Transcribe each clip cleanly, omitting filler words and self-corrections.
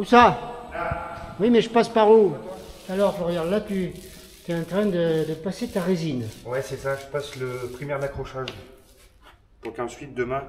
ça? Là. Oui, mais je passe par où? Alors, Florian, là, tu es en train de passer ta résine. Ouais, c'est ça, je passe le primaire d'accrochage. Pour qu'ensuite, demain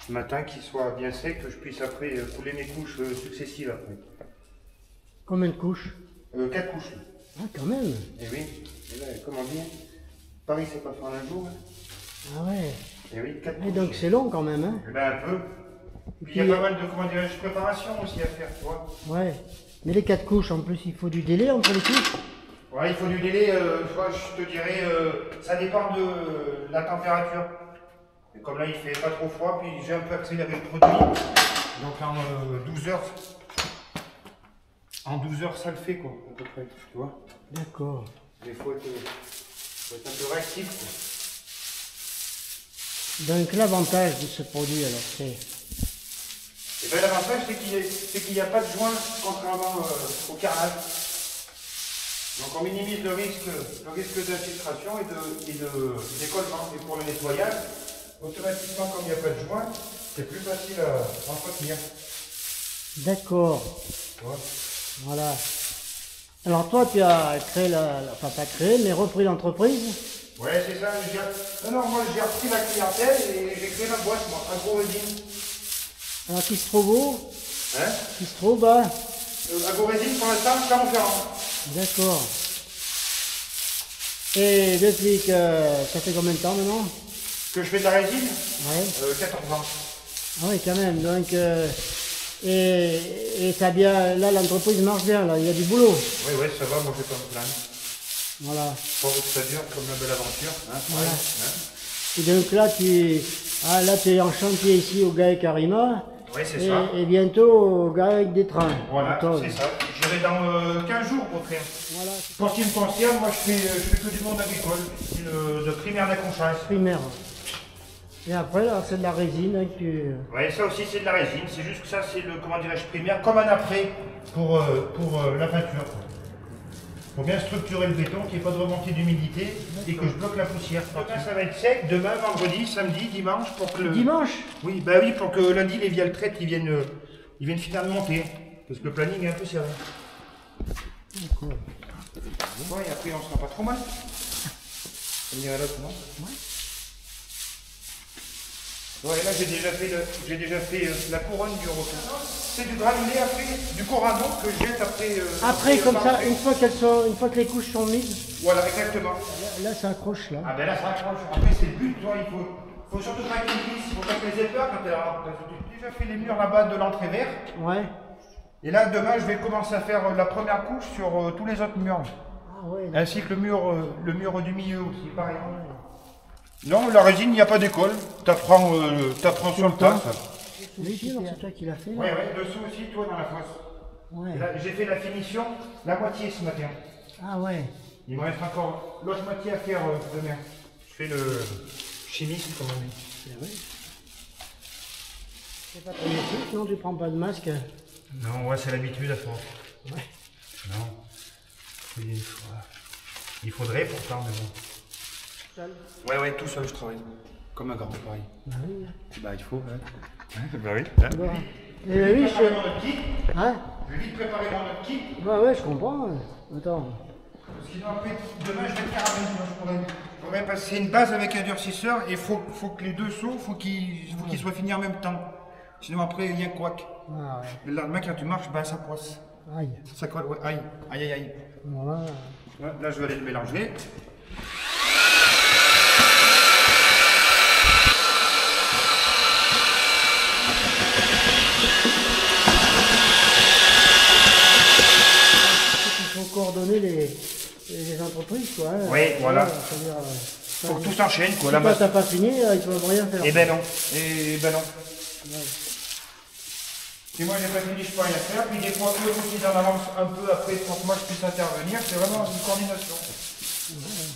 matin, qu'il soit bien sec, que je puisse après couler mes couches successives après. Combien de couches? 4 couches. Ah, quand même. Et oui, et là, comment dire, Paris, c'est pas faire un jour. Hein. Ah ouais. Et oui, 4 Et couches. donc, c'est long quand même, hein? Eh ben, un peu. Puis il y a pas mal de, comment dirais-je, préparation aussi à faire, tu vois. Ouais. Mais les 4 couches, en plus, il faut du délai entre les couches? Ouais, il faut du délai, je te dirais, ça dépend de la température. Et comme là, il fait pas trop froid, puis j'ai un peu accéléré le produit. Donc en 12 heures, ça le fait, quoi, à peu près, tu vois. D'accord. Il faut être un peu réactif, quoi. Donc, l'avantage de ce produit, alors, c'est... Et bien l'avantage, c'est qu'il n'y a pas de joint, contrairement au carrelage. Donc on minimise le risque d'infiltration et de décollement. Et pour le nettoyage, automatiquement, comme il n'y a pas de joint, c'est plus facile à entretenir. D'accord. Ouais. Voilà. Alors, toi, tu as créé enfin, pas créé, mais repris l'entreprise. Ouais, c'est ça. Non, moi j'ai repris la clientèle et j'ai créé ma boîte, moi, Agorésine. Alors, qui se trouve où? Hein? Qui se trouve, bah? Agorésine, pour l'instant, Clermont-Ferrand. D'accord. Et depuis que... Ça fait combien de temps maintenant? Que je fais de la résine? Ouais. 14 ans. Ah oui, quand même. Donc, et ça bien... Là, l'entreprise marche bien, là. Il y a du boulot. Oui, ouais, ça va, moi je vais pas me plaindre. Voilà. Pas que ça dure comme la belle aventure. Hein, Voilà. Hein. Et donc là, tu es en chantier ici au GAEC Arima. Oui, c'est ça. Et bientôt au GAEC des trains. Voilà, c'est ça. J'irai dans 15 jours au train. Voilà. Pour ce qui me concerne, moi je fais que du monde agricole, de primaire d'accrochage. Primaire. Et après, là, c'est de la résine. Hein, Oui, ça aussi c'est de la résine. C'est juste que ça, c'est le, comment dirais-je, primaire, comme un après pour la peinture. Il faut bien structurer le béton, qu'il n'y ait pas de remontée d'humidité et que je bloque la poussière. Demain ça va être sec, demain, vendredi, samedi, dimanche pour que le... Dimanche? Oui, bah oui, pour que lundi les viales-traites ils viennent finalement monter. Parce que le planning est un peu serré. D'accord. Ouais, et après on sera pas trop mal. On irait l'autre, non? Ouais, là j'ai déjà fait la couronne du retour. C'est du granulé après, du corano que je jette après. Après, comme ça, une fois que les couches sont mises, voilà, exactement. là ça accroche là. Ah ben là ça accroche. Après c'est le but, toi, il faut surtout pas que les vis, il faut pas que les aies peur quand j'ai déjà fait les murs là-bas de l'entrée vert. Ouais. Et là demain je vais commencer à faire la première couche sur tous les autres murs. Ah ouais. Ainsi que le mur du milieu aussi, pareil. Non, la résine, il n'y a pas d'école. T'apprends sur le tas. Oui, c'est toi qui l'as fait. Ouais, ouais, dessous aussi, toi dans la fosse. Ouais. J'ai fait la finition, la moitié ce matin. Ah ouais. Il me reste encore l'autre moitié à faire demain. Je fais le chimiste, comme on dit. C'est vrai. C'est pas ton métier, non, tu prends pas de masque. Non, ouais, c'est l'habitude à force. Ouais. Non. Il faudrait pourtant, mais bon. Seul. Ouais, ouais, tout seul je travaille. Comme un grand pareil. Bah oui. Bah il faut, hein. Bah oui. Bon. Et oui, Préparer mon kit. Hein? Je vais vite préparer mon kit. Bah ouais, je comprends. Attends. Sinon après, demain je vais faire un je pourrais passer une base avec un durcisseur et il faut que les deux sauts, faut qu'ils soient finis en même temps. Sinon après il y a un couac. Ah ouais. Le lendemain quand tu marches, ben ça poisse. Aïe. Ça colle, ouais. Aïe, aïe, aïe, aïe. Voilà. Ouais, là je vais aller le mélanger. Il faut coordonner les entreprises, quoi. Hein. Oui, voilà. C'est-à-dire, Faut que tout s'enchaîne, quoi. si toi t'as pas fini, ils peuvent rien faire. Eh ben non. Eh ben non. Ouais. Si moi j'ai pas fini, je peux rien faire. Puis des fois, eux aussi en avance un peu après pour que moi je puisse intervenir. C'est vraiment une coordination. Ouais.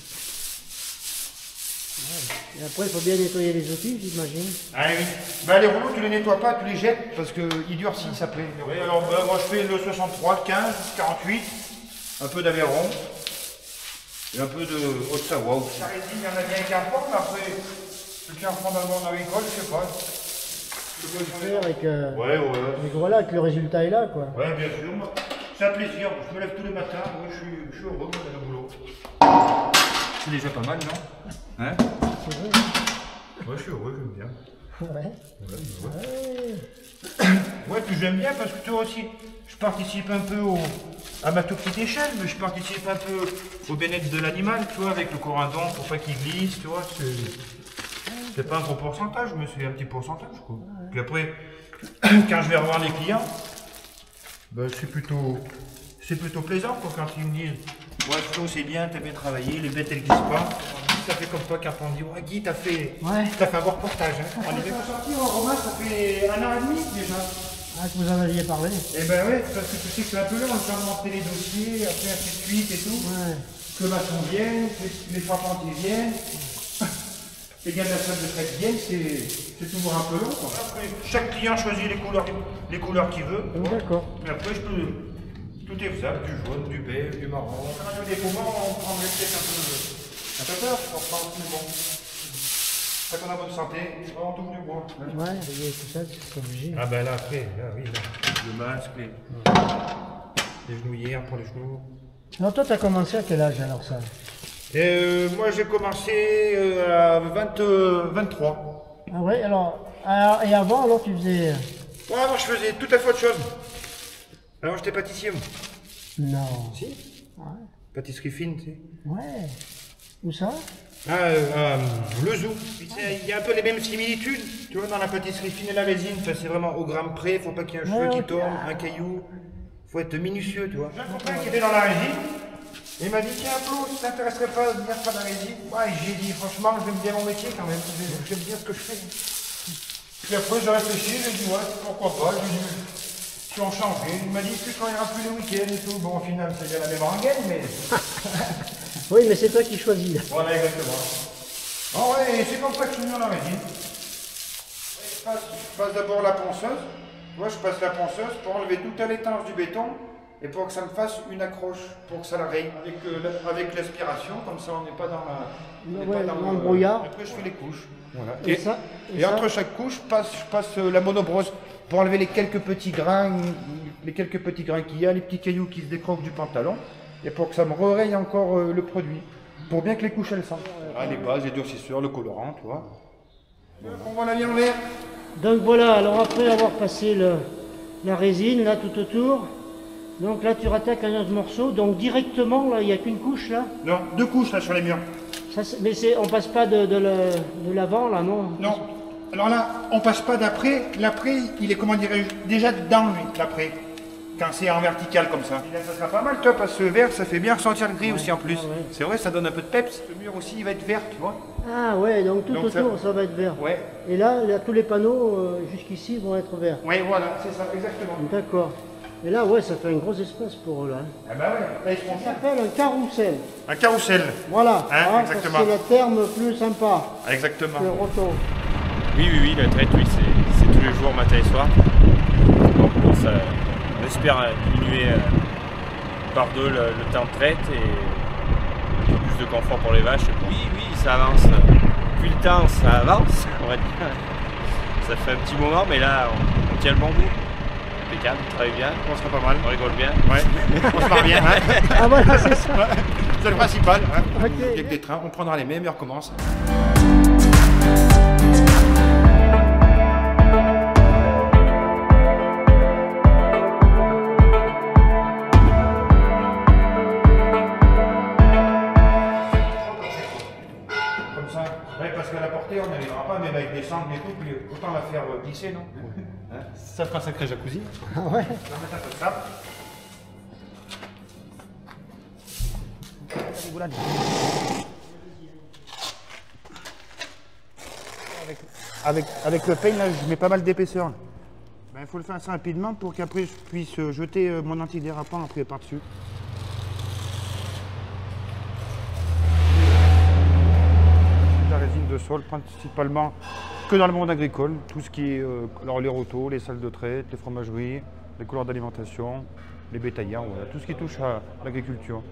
Et après, il faut bien nettoyer les outils, j'imagine. Ah oui. Ben, les rouleaux, tu les nettoies pas, tu les jettes parce qu'ils durcissent après. Oui, alors ben, moi je fais le 63, le 15, 48, un peu d'Aveyron et un peu de Haute-Savoie aussi. La résine, il y en a bien qui en font, mais après, ceux qui en font dans le monde agricole, je sais pas. faire et que, Ouais, ouais. et que voilà, que le résultat est là, quoi. Ouais, bien sûr. Moi, c'est un plaisir. Je me lève tous les matins. Moi, je suis heureux d'aller au boulot. C'est déjà pas mal, non? Hein? C'est vrai. Ouais, je suis heureux, j'aime bien. Ouais. Ouais, puis j'aime bien parce que toi aussi, je participe un peu à ma toute petite échelle, mais je participe un peu au bien-être de l'animal, tu vois, avec le corindon pour pas qu'il glisse, tu vois. C'est pas un gros pourcentage, mais c'est un petit pourcentage, quoi. Puis après, quand je vais revoir les clients, ben, c'est plutôt plaisant, quoi, quand ils me disent ouais, Flo, c'est bien, t'as bien travaillé, les bêtes elles glissent pas. Ça fait comme toi quand on dit ouais, Guy, t'as fait un beau reportage. Hein. On est bien sorti en Romain, ça fait 1 an et demi déjà. Ah, que vous en aviez parlé. Eh ben ouais, parce que tu sais que c'est un peu long, le temps de montrer les dossiers, après ainsi de suite et tout. Ouais. Que le maçon vienne, que les charpentiers viennent, les gars de la salle de fête viennent, c'est toujours un peu long. Quoi. Après, chaque client choisit les couleurs qu'il veut. D'accord. Mais après, je peux. Tout est faisable, du jaune, du beige, du marron. Au dépôt, on prendrait peut-être un peu peur, on prend plus bon. Fait qu'on a bonne santé, on touche du bois. Ouais, et tout ça, c'est obligé. Ah ben là, après, là, oui, là. Le masque, les genouillères pour les genoux. Alors toi, tu as commencé à quel âge alors ça? Moi, j'ai commencé à 23. Ah ouais, alors, et avant, alors tu faisais... Ouais, moi, je faisais tout à fait autre chose. Alors, j'étais pâtissier, moi. Non. Si. Ouais. Pâtisserie fine, tu sais. Ouais. Où ça? Le zoo. Il y a un peu les mêmes similitudes, tu vois, dans la pâtisserie fine et la résine. Enfin, c'est vraiment au gramme près, faut pas qu'il y ait un cheveu qui tombe, un caillou. Faut être minutieux, tu vois. J'ai un copain qui était dans la résine. Il m'a dit, tiens, Flo, ça t'intéresserait pas de venir faire de la résine? Ouais, j'ai dit, franchement, j'aime bien mon métier quand même. J'aime bien ce que je fais. Puis après, j'ai réfléchi, j'ai dit, ouais, pourquoi pas. Si on changeait, il m'a dit, tu travailleras plus les week-ends et tout. Bon, au final, c'est bien la même rengaine, mais. Oui, mais c'est toi qui choisis. Là. Voilà, exactement. Bon, ouais, c'est comme ça que je suis venu dans la résine. Je passe d'abord la ponceuse. Tu vois, je passe la ponceuse pour enlever toute l'étanche du béton et pour que ça me fasse une accroche, pour que ça la raye. Avec l'aspiration, comme ça on n'est pas dans le brouillard. Après, je fais les couches. Voilà. Et entre chaque couche, je passe la monobrosse pour enlever les quelques petits grains qu'il y a, les petits cailloux qui se décroquent du pantalon, et pour que ça me raye encore le produit, pour bien que les couches elles sentent. Ah, les bases, les durcisseurs, le colorant, tu vois. On voit la vie en vert. Donc voilà, alors après avoir passé la résine là tout autour, donc là tu rattaques un autre morceau, donc directement là il n'y a qu'une couche là. Non, 2 couches là sur les murs. Ça, mais on passe pas de l'avant là, non? Non. Alors là, on passe pas d'après. L'après, il est, comment dirais-je, déjà dedans, lui, l'après. Quand c'est en vertical comme ça. Et là, ça sera pas mal, toi, parce que vert, ça fait bien ressentir le gris aussi en plus. Ah ouais. C'est vrai, ça donne un peu de peps. Le mur aussi, il va être vert, tu vois. Ah ouais, donc tout autour ça va être vert. Ouais. Et là, tous les panneaux jusqu'ici vont être verts. Ouais, voilà, c'est ça, exactement. D'accord. Et là, ouais, ça fait un gros espace pour eux là. Ah bah ouais, là, ils font Ça s'appelle un carrousel. un carrousel. Voilà. Hein, exactement. C'est le terme plus sympa. Exactement. Que roton. Oui, la traite, oui, c'est tous les jours, matin et soir. Donc bon, on espère diminuer par 2 le temps de traite et un peu plus de confort pour les vaches. Oui, ça avance. Depuis le temps, ça avance, on va dire. Ça fait un petit moment, mais là, on tient le bon bout. Impeccable, on travaille bien. On sera pas mal. On rigole bien. Ouais, on se marre bien. Hein. Ah voilà, c'est ça. C'est le principal. Hein. Ok. Avec des trains, on prendra les mêmes et on recommence. Ouais, parce qu'à la portée, on n'arrivera pas, même avec des sangles et tout, puis autant la faire glisser, non? Hein, ça fera un sacré jacuzzi. Ah ouais. On va mettre un peu de sable. Avec le peigne, là, je mets pas mal d'épaisseur. Il faut le faire assez rapidement pour qu'après je puisse jeter mon antidérapant après par-dessus. La résine de sol, principalement que dans le monde agricole, tout ce qui est alors les rotos, les salles de traite, les fromageries, les couloirs d'alimentation, les bétaillères, voilà, tout ce qui touche à l'agriculture.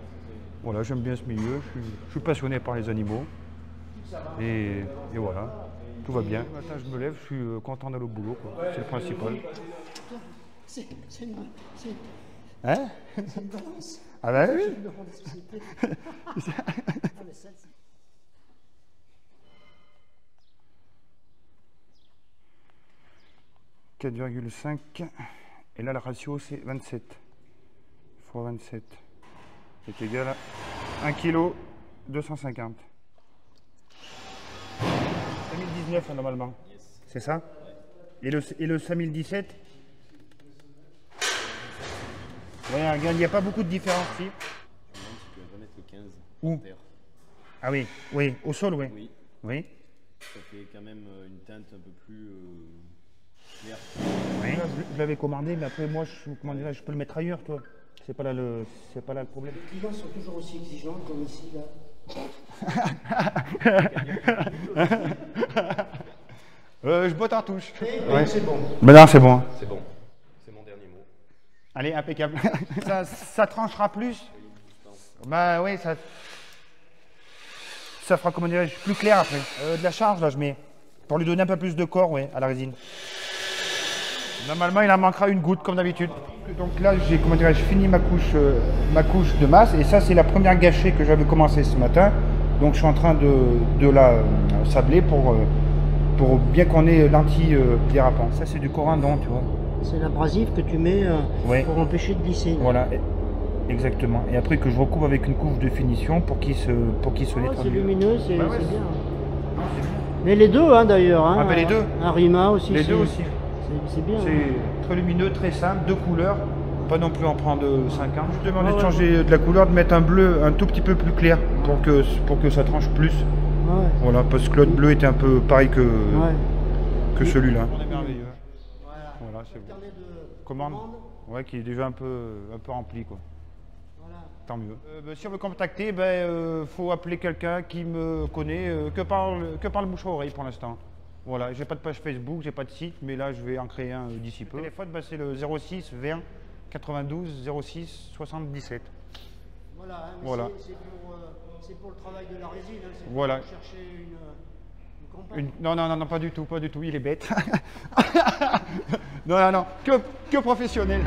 Voilà, j'aime bien ce milieu, je suis passionné par les animaux et voilà. tout va bien. Le matin, je me lève, je suis content d'aller au boulot, c'est le principal. C'est une Hein? balance. Ah ben oui. 4,5 et là le ratio c'est 27 fois 27 est égal à 1 kg 250. 5019 normalement, c'est ça? Et le 5017? Ouais, il n'y a pas beaucoup de différence ici. Tu peux pas mettre le 15 Où? en terre. Ah oui, oui, au sol, oui. Oui. Oui. Ça fait quand même une teinte un peu plus claire. Oui. Là, je l'avais commandé, mais après moi, je peux le mettre ailleurs, toi. C'est pas là le problème. Les clients sont toujours aussi exigeants comme ici, là. Je botte en touche. Ouais. C'est bon. Maintenant, c'est bon. C'est bon. C'est mon dernier mot. Allez, impeccable. ça tranchera plus. Bah oui, ça fera, comment dirais-je, plus clair après. De la charge, là, je mets. Pour lui donner un peu plus de corps, ouais, à la résine. Normalement, il en manquera une goutte, comme d'habitude. Donc là, j'ai, comment dirais-je, fini ma couche de masse. Et ça, c'est la première gâchée que j'avais commencé ce matin. Donc, je suis en train de la sabler pour bien qu'on ait l'anti-dérapant. Ça, c'est du corindon, tu vois. C'est l'abrasif que tu mets Ouais. pour empêcher de glisser. Voilà, exactement. Et après que je recouvre avec une couche de finition pour qu'il se nettoie. C'est lumineux, c'est Bah ouais, bien. Non, c'est bien. Mais les deux, hein, d'ailleurs. Hein, Ah, ben les deux. Un Rima aussi. Les deux aussi. C'est bien. C'est très lumineux, très simple, deux couleurs. Pas non plus en prendre 50. Je demandais Ouais, de changer de la couleur, de mettre un bleu un tout petit peu plus clair pour que ça tranche plus. Ouais. Voilà, parce que l'autre bleu était un peu pareil que celui-là. On est merveilleux. Voilà, c'est bon. carnet de Commande. Ouais, qui est déjà un peu rempli, quoi. Voilà. Tant mieux. Si on veut contacter, faut appeler quelqu'un qui me connaît, que par le bouche à oreille pour l'instant. Voilà, j'ai pas de page Facebook, j'ai pas de site, mais là je vais en créer un d'ici peu. Le téléphone, c'est le 06 20 92 06 77. Voilà, hein, mais Voilà. c'est pour le travail de la résine. Hein, c'est Voilà. pour chercher une compagne. Non, pas du tout, il est bête. non, que professionnel.